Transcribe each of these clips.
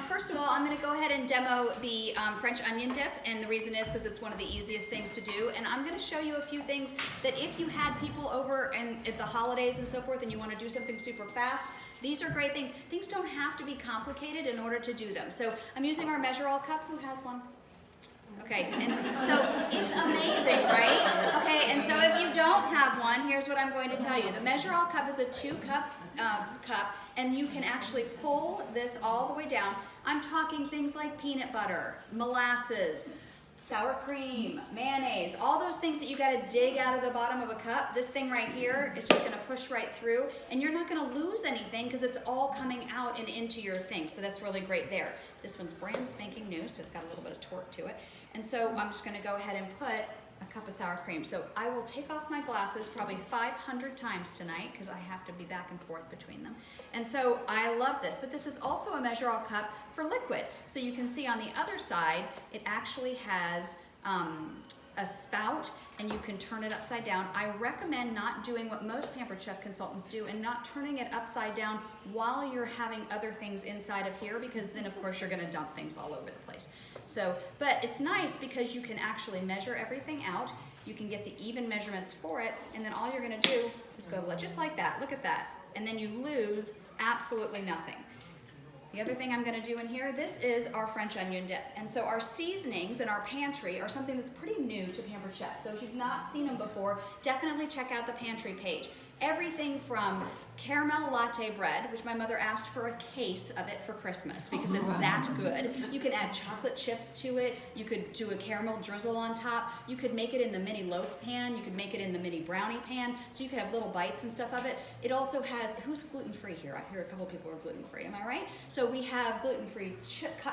first of all, I'm going to go ahead and demo the French onion dip, and the reason is because it's one of the easiest things to do. And I'm going to show you a few things that if you had people over and at the holidays and so forth, and you want to do something super fast, these are great things. Things don't have to be complicated in order to do them. So I'm using our measure-all cup. Who has one? Okay, and so it's amazing, right? Okay, and so if you don't have one, here's what I'm going to tell you. The measure-all cup is a 2-cup cup, and you can actually pull this all the way down. I'm talking things like peanut butter, molasses, sour cream, mayonnaise, all those things that you got to dig out of the bottom of a cup. This thing right here is just going to push right through, and you're not going to lose anything because it's all coming out and into your thing. So that's really great there. This one's brand spanking new, so it's got a little bit of torque to it. And so I'm just going to go ahead and put a cup of sour cream. So I will take off my glasses probably 500 times tonight because I have to be back and forth between them. And so I love this, but this is also a measure-all cup for liquid. So you can see on the other side, it actually has a spout, and you can turn it upside down. I recommend not doing what most Pampered Chef consultants do and not turning it upside down while you're having other things inside of here, because then of course you're going to dump things all over the place. So, but it's nice because you can actually measure everything out. You can get the even measurements for it, and then all you're going to do is go just like that. Look at that. And then you lose absolutely nothing. The other thing I'm going to do in here, this is our French onion dip. And so our seasonings in our pantry are something that's pretty new to Pampered Chef. So if you've not seen them before, definitely check out the pantry page. Everything from caramel latte bread, which my mother asked for a case of it for Christmas because it's that good. You can add chocolate chips to it. You could do a caramel drizzle on top. You could make it in the mini loaf pan. You could make it in the mini brownie pan. So you could have little bites and stuff of it. It also has, who's gluten-free here? I hear a couple people are gluten-free, am I right? So we have gluten-free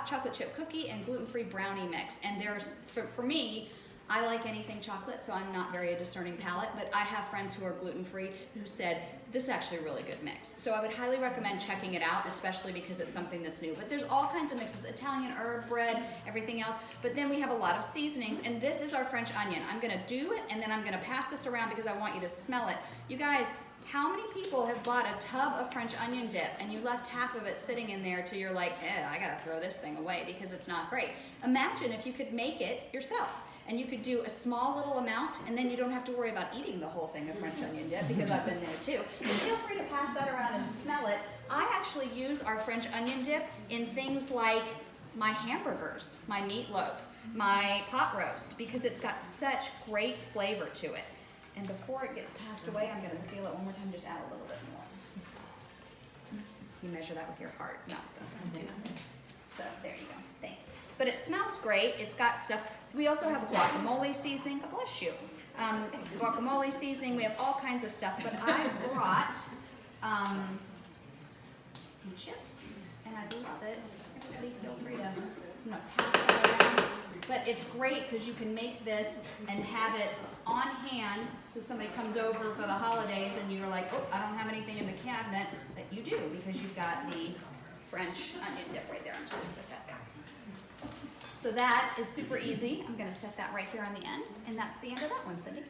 chocolate chip cookie and gluten-free brownie mix. And there's, for me, I like anything chocolate, so I'm not very a discerning palate, but I have friends who are gluten-free who said, this is actually a really good mix. So I would highly recommend checking it out, especially because it's something that's new. But there's all kinds of mixes, Italian herb, bread, everything else. But then we have a lot of seasonings, and this is our French onion. I'm gonna do it, and then I'm gonna pass this around because I want you to smell it. You guys, how many people have bought a tub of French onion dip and you left half of it sitting in there till you're like, I gotta throw this thing away because it's not great. Imagine if you could make it yourself. And you could do a small little amount, and then you don't have to worry about eating the whole thing of French onion dip, because I've been there too. And feel free to pass that around and smell it. I actually use our French onion dip in things like my hamburgers, my meatloaf, my pot roast, because it's got such great flavor to it. And before it gets passed away, I'm gonna steal it one more time, just add a little bit more. You measure that with your heart, not the, So there you go, thanks. But it smells great. It's got stuff. So we also have guacamole seasoning. Oh, bless you. Guacamole seasoning. We have all kinds of stuff. But I brought some chips, and I brought it. Everybody feel free to, I'm gonna pass that around. But it's great because you can make this and have it on hand. So somebody comes over for the holidays, and you're like, oh, I don't have anything in the cabinet. But you do, because you've got the French onion dip right there. I'm just gonna set that there. So that is super easy. I'm going to set that right here on the end, and that's the end of that one, Cindy.